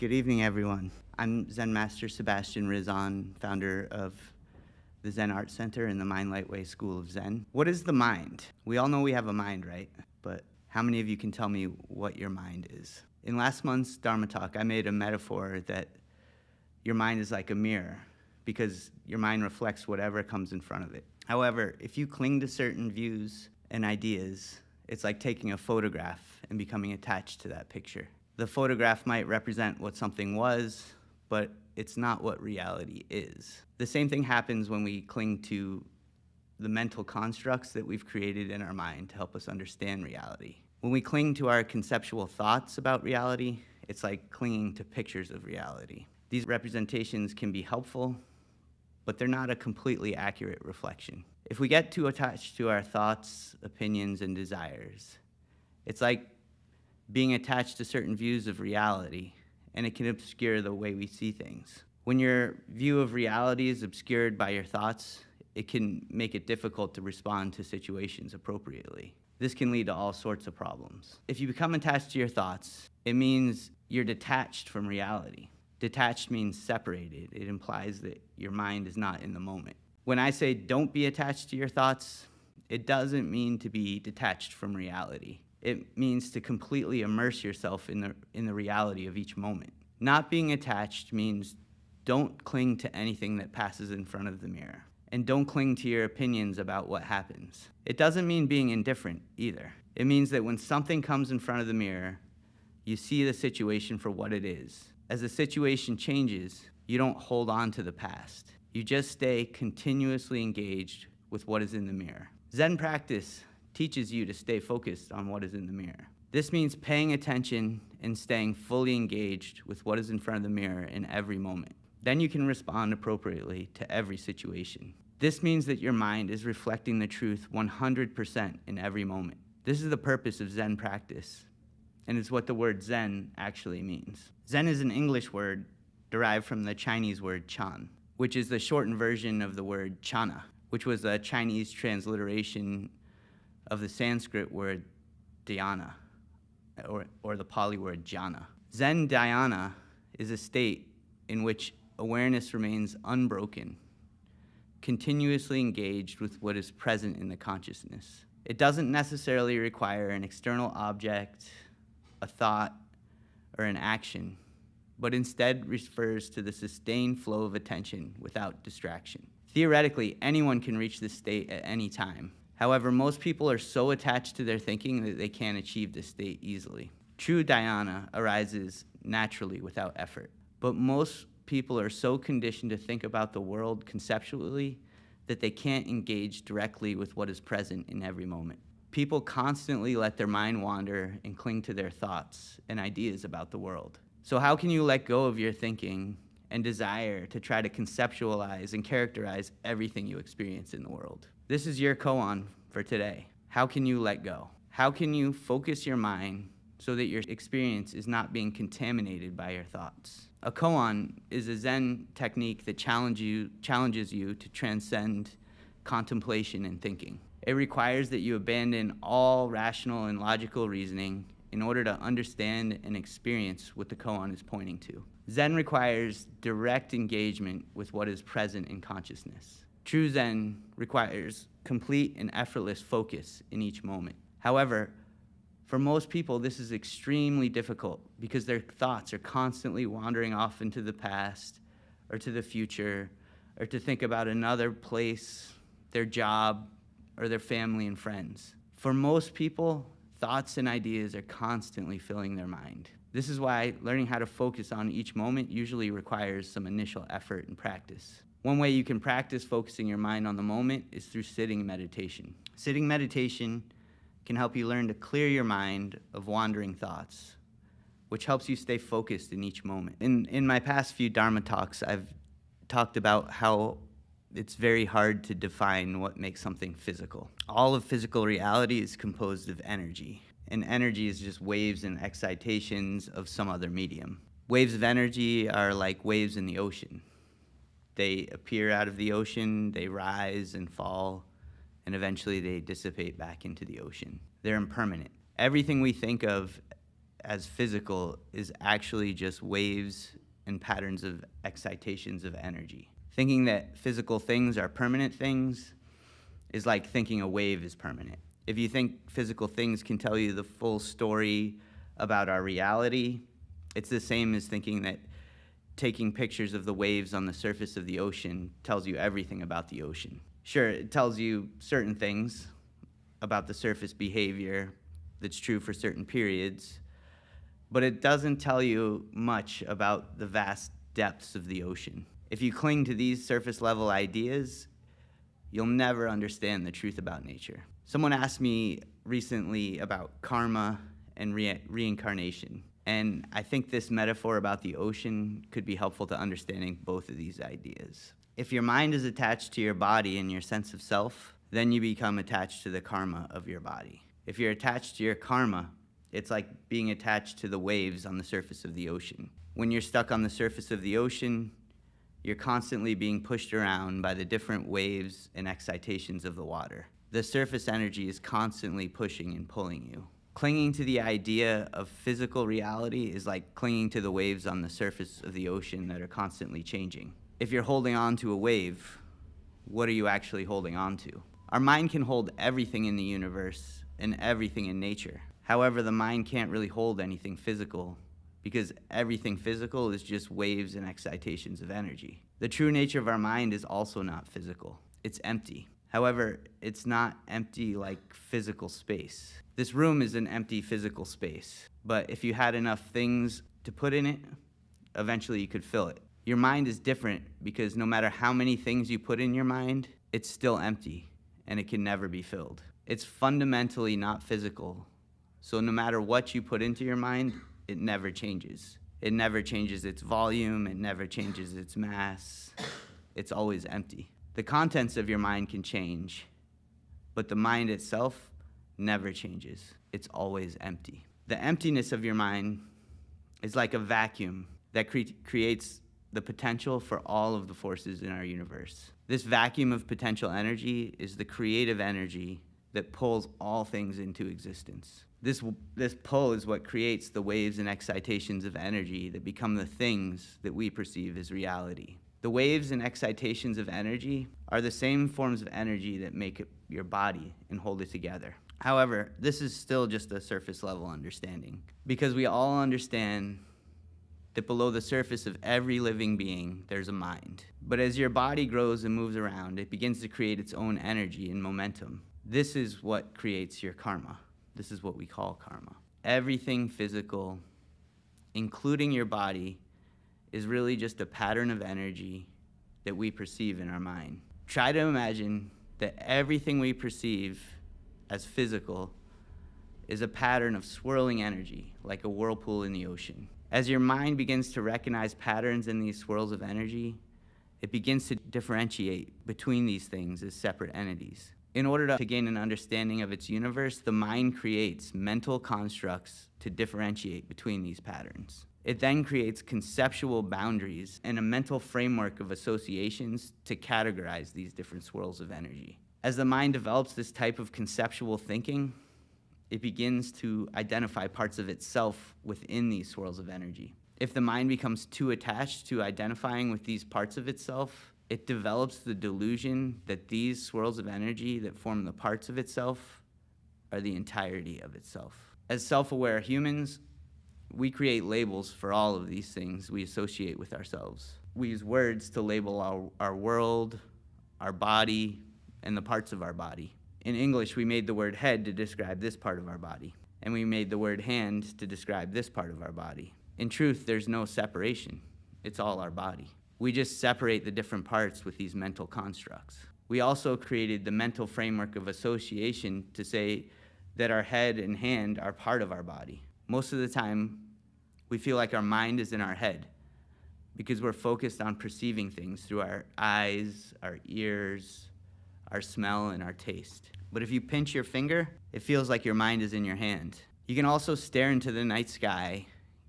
Good evening, everyone. I'm Zen Master Sebastian Rizzon, founder of the Zen Art Center and the Mind Lightway School of Zen. What is the mind? We all know we have a mind, right? But how many of you can tell me what your mind is? In last month's Dharma talk, I made a metaphor that your mind is like a mirror because your mind reflects whatever comes in front of it. However, if you cling to certain views and ideas, it's like taking a photograph and becoming attached to that picture. The photograph might represent what something was, but it's not what reality is. The same thing happens when we cling to the mental constructs that we've created in our mind to help us understand reality. When we cling to our conceptual thoughts about reality, it's like clinging to pictures of reality. These representations can be helpful, but they're not a completely accurate reflection. If we get too attached to our thoughts, opinions, and desires, it's like being attached to certain views of reality, and it can obscure the way we see things. When your view of reality is obscured by your thoughts, it can make it difficult to respond to situations appropriately. This can lead to all sorts of problems. If you become attached to your thoughts, it means you're detached from reality. Detached means separated. It implies that your mind is not in the moment. When I say don't be attached to your thoughts, it doesn't mean to be detached from reality. It means to completely immerse yourself in the reality of each moment. Not being attached means don't cling to anything that passes in front of the mirror. And don't cling to your opinions about what happens. It doesn't mean being indifferent either. It means that when something comes in front of the mirror, you see the situation for what it is. As the situation changes, you don't hold on to the past. You just stay continuously engaged with what is in the mirror. Zen practice teaches you to stay focused on what is in the mirror. This means paying attention and staying fully engaged with what is in front of the mirror in every moment. Then you can respond appropriately to every situation. This means that your mind is reflecting the truth 100% in every moment. This is the purpose of Zen practice, and it's what the word Zen actually means. Zen is an English word derived from the Chinese word Chan, which is the shortened version of the word Chana, which was a Chinese transliteration of the Sanskrit word dhyana, or the Pali word jhana. Zen dhyana is a state in which awareness remains unbroken, continuously engaged with what is present in the consciousness. It doesn't necessarily require an external object, a thought, or an action, but instead refers to the sustained flow of attention without distraction. Theoretically, anyone can reach this state at any time. However, most people are so attached to their thinking that they can't achieve this state easily. True dhyana arises naturally without effort, but most people are so conditioned to think about the world conceptually that they can't engage directly with what is present in every moment. People constantly let their mind wander and cling to their thoughts and ideas about the world. So how can you let go of your thinking and desire to try to conceptualize and characterize everything you experience in the world? This is your koan for today. How can you let go? How can you focus your mind so that your experience is not being contaminated by your thoughts? A koan is a Zen technique that challenges you to transcend contemplation and thinking. It requires that you abandon all rational and logical reasoning in order to understand and experience what the koan is pointing to. Zen requires direct engagement with what is present in consciousness. True Zen requires complete and effortless focus in each moment. However, for most people, this is extremely difficult because their thoughts are constantly wandering off into the past or to the future or to think about another place, their job, or their family and friends. For most people, thoughts and ideas are constantly filling their mind. This is why learning how to focus on each moment usually requires some initial effort and practice. One way you can practice focusing your mind on the moment is through sitting meditation. Sitting meditation can help you learn to clear your mind of wandering thoughts, which helps you stay focused in each moment. In my past few Dharma talks, I've talked about how it's very hard to define what makes something physical. All of physical reality is composed of energy, and energy is just waves and excitations of some other medium. Waves of energy are like waves in the ocean. They appear out of the ocean, they rise and fall, and eventually they dissipate back into the ocean. They're impermanent. Everything we think of as physical is actually just waves and patterns of excitations of energy. Thinking that physical things are permanent things is like thinking a wave is permanent. If you think physical things can tell you the full story about our reality, it's the same as thinking that taking pictures of the waves on the surface of the ocean tells you everything about the ocean. Sure, it tells you certain things about the surface behavior that's true for certain periods, but it doesn't tell you much about the vast depths of the ocean. If you cling to these surface level ideas, you'll never understand the truth about nature. Someone asked me recently about karma and reincarnation, and I think this metaphor about the ocean could be helpful to understanding both of these ideas. If your mind is attached to your body and your sense of self, then you become attached to the karma of your body. If you're attached to your karma, it's like being attached to the waves on the surface of the ocean. When you're stuck on the surface of the ocean, you're constantly being pushed around by the different waves and excitations of the water. The surface energy is constantly pushing and pulling you. Clinging to the idea of physical reality is like clinging to the waves on the surface of the ocean that are constantly changing. If you're holding on to a wave, what are you actually holding on to? Our mind can hold everything in the universe and everything in nature. However, the mind can't really hold anything physical because everything physical is just waves and excitations of energy. The true nature of our mind is also not physical. It's empty. However, it's not empty like physical space. This room is an empty physical space, but if you had enough things to put in it, eventually you could fill it. Your mind is different because no matter how many things you put in your mind, it's still empty and it can never be filled. It's fundamentally not physical. So no matter what you put into your mind, it never changes. It never changes its volume, it never changes its mass. It's always empty. The contents of your mind can change, but the mind itself never changes. It's always empty. The emptiness of your mind is like a vacuum that creates the potential for all of the forces in our universe. This vacuum of potential energy is the creative energy that pulls all things into existence. This pull is what creates the waves and excitations of energy that become the things that we perceive as reality. The waves and excitations of energy are the same forms of energy that make up your body and hold it together. However, this is still just a surface level understanding because we all understand that below the surface of every living being, there's a mind. But as your body grows and moves around, it begins to create its own energy and momentum. This is what creates your karma. This is what we call karma. Everything physical, including your body, is really just a pattern of energy that we perceive in our mind. Try to imagine that everything we perceive as physical is a pattern of swirling energy, like a whirlpool in the ocean. As your mind begins to recognize patterns in these swirls of energy, it begins to differentiate between these things as separate entities. In order to gain an understanding of its universe, the mind creates mental constructs to differentiate between these patterns. It then creates conceptual boundaries and a mental framework of associations to categorize these different swirls of energy. As the mind develops this type of conceptual thinking, it begins to identify parts of itself within these swirls of energy. If the mind becomes too attached to identifying with these parts of itself, it develops the delusion that these swirls of energy that form the parts of itself are the entirety of itself. As self-aware humans, we create labels for all of these things we associate with ourselves. We use words to label our world, our body, and the parts of our body. In English, we made the word head to describe this part of our body, and we made the word hand to describe this part of our body. In truth, there's no separation. It's all our body. We just separate the different parts with these mental constructs. We also created the mental framework of association to say that our head and hand are part of our body. Most of the time, we feel like our mind is in our head because we're focused on perceiving things through our eyes, our ears, our smell, and our taste. But if you pinch your finger, it feels like your mind is in your hand. You can also stare into the night sky,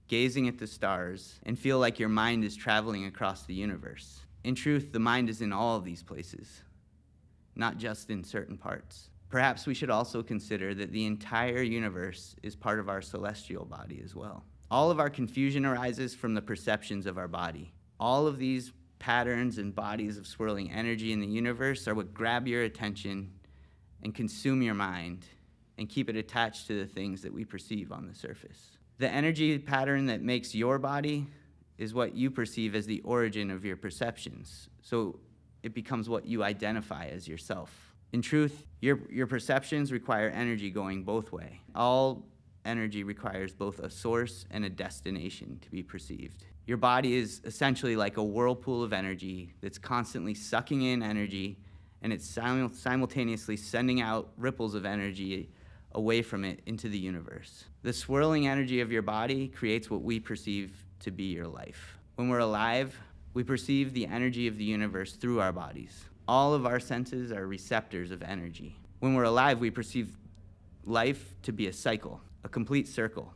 gazing at the stars, and feel like your mind is traveling across the universe. In truth, the mind is in all of these places, not just in certain parts. Perhaps we should also consider that the entire universe is part of our celestial body as well. All of our confusion arises from the perceptions of our body. All of these patterns and bodies of swirling energy in the universe are what grab your attention and consume your mind and keep it attached to the things that we perceive on the surface. The energy pattern that makes your body is what you perceive as the origin of your perceptions. So it becomes what you identify as yourself. In truth, your perceptions require energy going both ways. All energy requires both a source and a destination to be perceived. Your body is essentially like a whirlpool of energy that's constantly sucking in energy, and it's simultaneously sending out ripples of energy away from it into the universe. The swirling energy of your body creates what we perceive to be your life. When we're alive, we perceive the energy of the universe through our bodies. All of our senses are receptors of energy. When we're alive, we perceive life to be a cycle, a complete circle.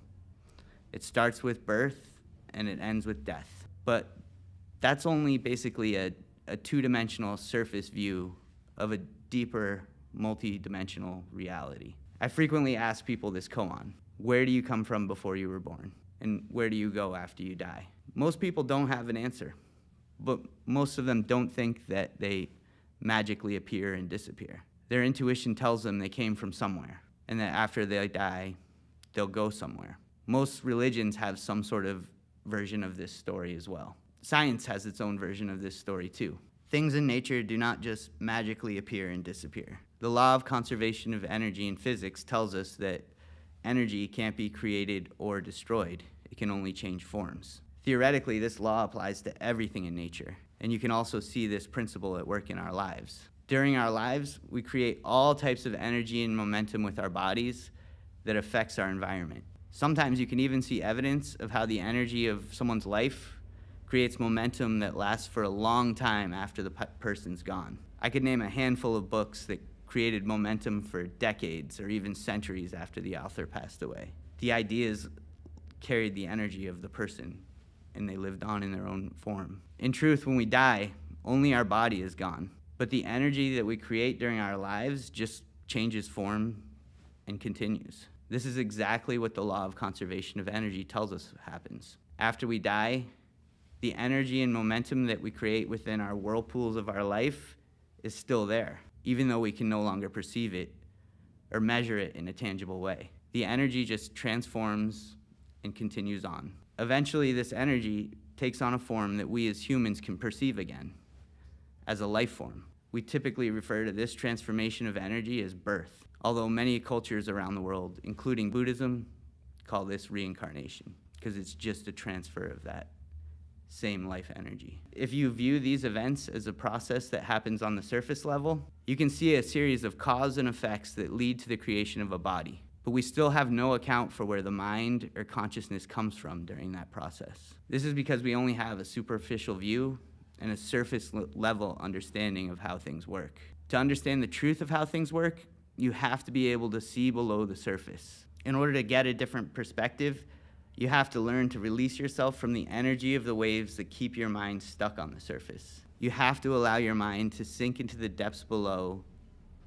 It starts with birth and it ends with death. But that's only basically a two-dimensional surface view of a deeper, multi-dimensional reality. I frequently ask people this koan: where do you come from before you were born? And where do you go after you die? Most people don't have an answer, but most of them don't think that they magically appear and disappear. Their intuition tells them they came from somewhere, and that after they die, they'll go somewhere. Most religions have some sort of version of this story as well. Science has its own version of this story too. Things in nature do not just magically appear and disappear. The law of conservation of energy in physics tells us that energy can't be created or destroyed. It can only change forms. Theoretically, this law applies to everything in nature, and you can also see this principle at work in our lives. During our lives, we create all types of energy and momentum with our bodies that affects our environment. Sometimes you can even see evidence of how the energy of someone's life creates momentum that lasts for a long time after the person's gone. I could name a handful of books that created momentum for decades or even centuries after the author passed away. The ideas carried the energy of the person, and they lived on in their own form. In truth, when we die, only our body is gone, but the energy that we create during our lives just changes form and continues. This is exactly what the law of conservation of energy tells us happens. After we die, the energy and momentum that we create within our whirlpools of our life is still there, even though we can no longer perceive it or measure it in a tangible way. The energy just transforms and continues on. Eventually, this energy takes on a form that we as humans can perceive again, as a life form. We typically refer to this transformation of energy as birth, although many cultures around the world, including Buddhism, call this reincarnation, because it's just a transfer of that same life energy. If you view these events as a process that happens on the surface level, you can see a series of cause and effects that lead to the creation of a body. But we still have no account for where the mind or consciousness comes from during that process. This is because we only have a superficial view and a surface level understanding of how things work. To understand the truth of how things work, you have to be able to see below the surface. In order to get a different perspective, you have to learn to release yourself from the energy of the waves that keep your mind stuck on the surface. You have to allow your mind to sink into the depths below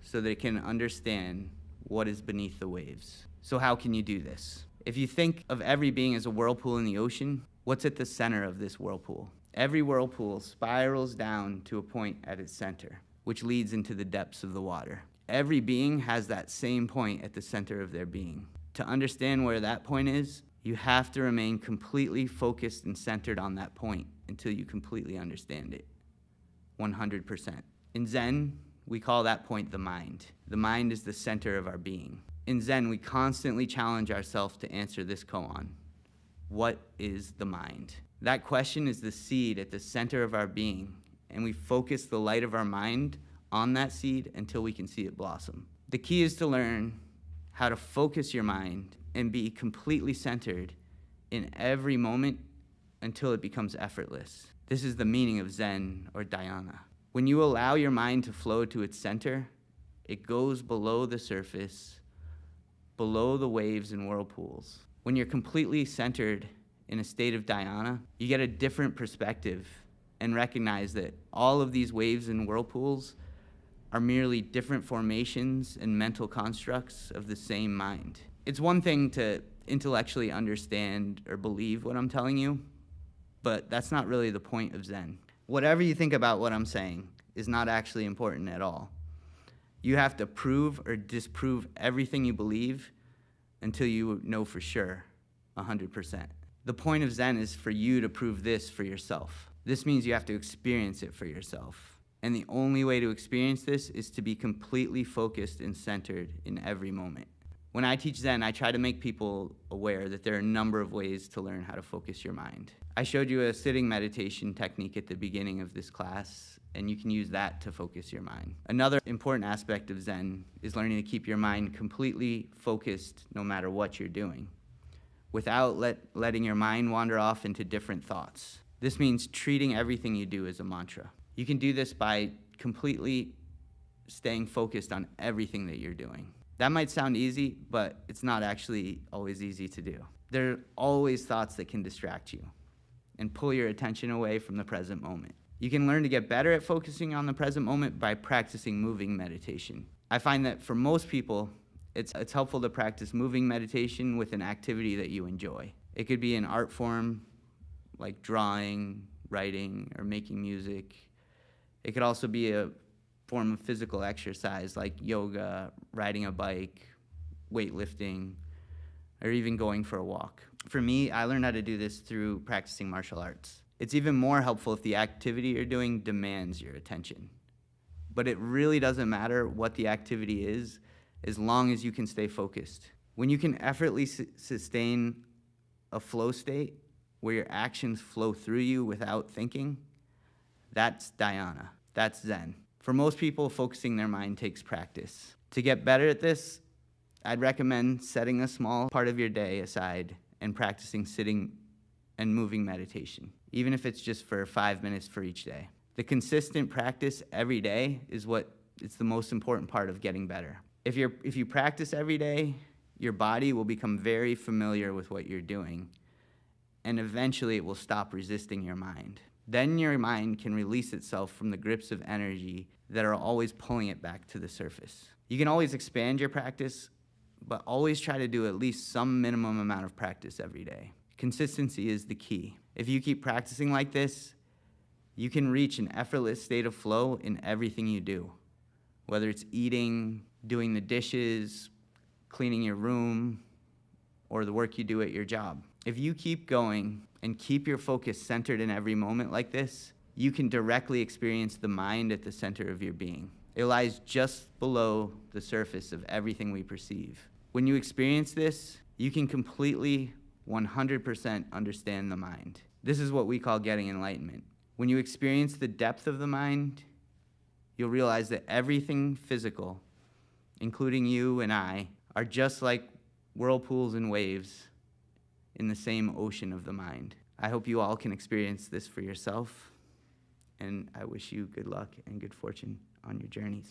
so that it can understand what is beneath the waves. So how can you do this? If you think of every being as a whirlpool in the ocean, what's at the center of this whirlpool? Every whirlpool spirals down to a point at its center, which leads into the depths of the water. Every being has that same point at the center of their being. To understand where that point is, you have to remain completely focused and centered on that point until you completely understand it, 100%. In Zen, we call that point the mind. The mind is the center of our being. In Zen, we constantly challenge ourselves to answer this koan: what is the mind? That question is the seed at the center of our being, and we focus the light of our mind on that seed until we can see it blossom. The key is to learn how to focus your mind and be completely centered in every moment until it becomes effortless. This is the meaning of Zen or dhyana. When you allow your mind to flow to its center, it goes below the surface, below the waves and whirlpools. When you're completely centered in a state of dhyana, you get a different perspective and recognize that all of these waves and whirlpools are merely different formations and mental constructs of the same mind. It's one thing to intellectually understand or believe what I'm telling you, but that's not really the point of Zen. Whatever you think about what I'm saying is not actually important at all. You have to prove or disprove everything you believe until you know for sure, 100%. The point of Zen is for you to prove this for yourself. This means you have to experience it for yourself. And the only way to experience this is to be completely focused and centered in every moment. When I teach Zen, I try to make people aware that there are a number of ways to learn how to focus your mind. I showed you a sitting meditation technique at the beginning of this class, and you can use that to focus your mind. Another important aspect of Zen is learning to keep your mind completely focused no matter what you're doing, without letting your mind wander off into different thoughts. This means treating everything you do as a mantra. You can do this by completely staying focused on everything that you're doing. That might sound easy, but it's not actually always easy to do. There are always thoughts that can distract you and pull your attention away from the present moment. You can learn to get better at focusing on the present moment by practicing moving meditation. I find that for most people, it's helpful to practice moving meditation with an activity that you enjoy. It could be an art form like drawing, writing, or making music. It could also be a form of physical exercise like yoga, riding a bike, weightlifting, or even going for a walk. For me, I learned how to do this through practicing martial arts. It's even more helpful if the activity you're doing demands your attention. But it really doesn't matter what the activity is, as long as you can stay focused. When you can effortlessly sustain a flow state where your actions flow through you without thinking, that's dhyana, that's Zen. For most people, focusing their mind takes practice. To get better at this, I'd recommend setting a small part of your day aside and practicing sitting and moving meditation, even if it's just for 5 minutes for each day. The consistent practice every day is the most important part of getting better. If you practice every day, your body will become very familiar with what you're doing, and eventually it will stop resisting your mind. Then your mind can release itself from the grips of energy that are always pulling it back to the surface. You can always expand your practice, but always try to do at least some minimum amount of practice every day. Consistency is the key. If you keep practicing like this, you can reach an effortless state of flow in everything you do, whether it's eating, doing the dishes, cleaning your room, or the work you do at your job. If you keep going and keep your focus centered in every moment like this, you can directly experience the mind at the center of your being. It lies just below the surface of everything we perceive. When you experience this, you can completely 100% understand the mind. This is what we call getting enlightenment. When you experience the depth of the mind, you'll realize that everything physical, including you and I, are just like whirlpools and waves in the same ocean of the mind. I hope you all can experience this for yourself, and I wish you good luck and good fortune on your journeys.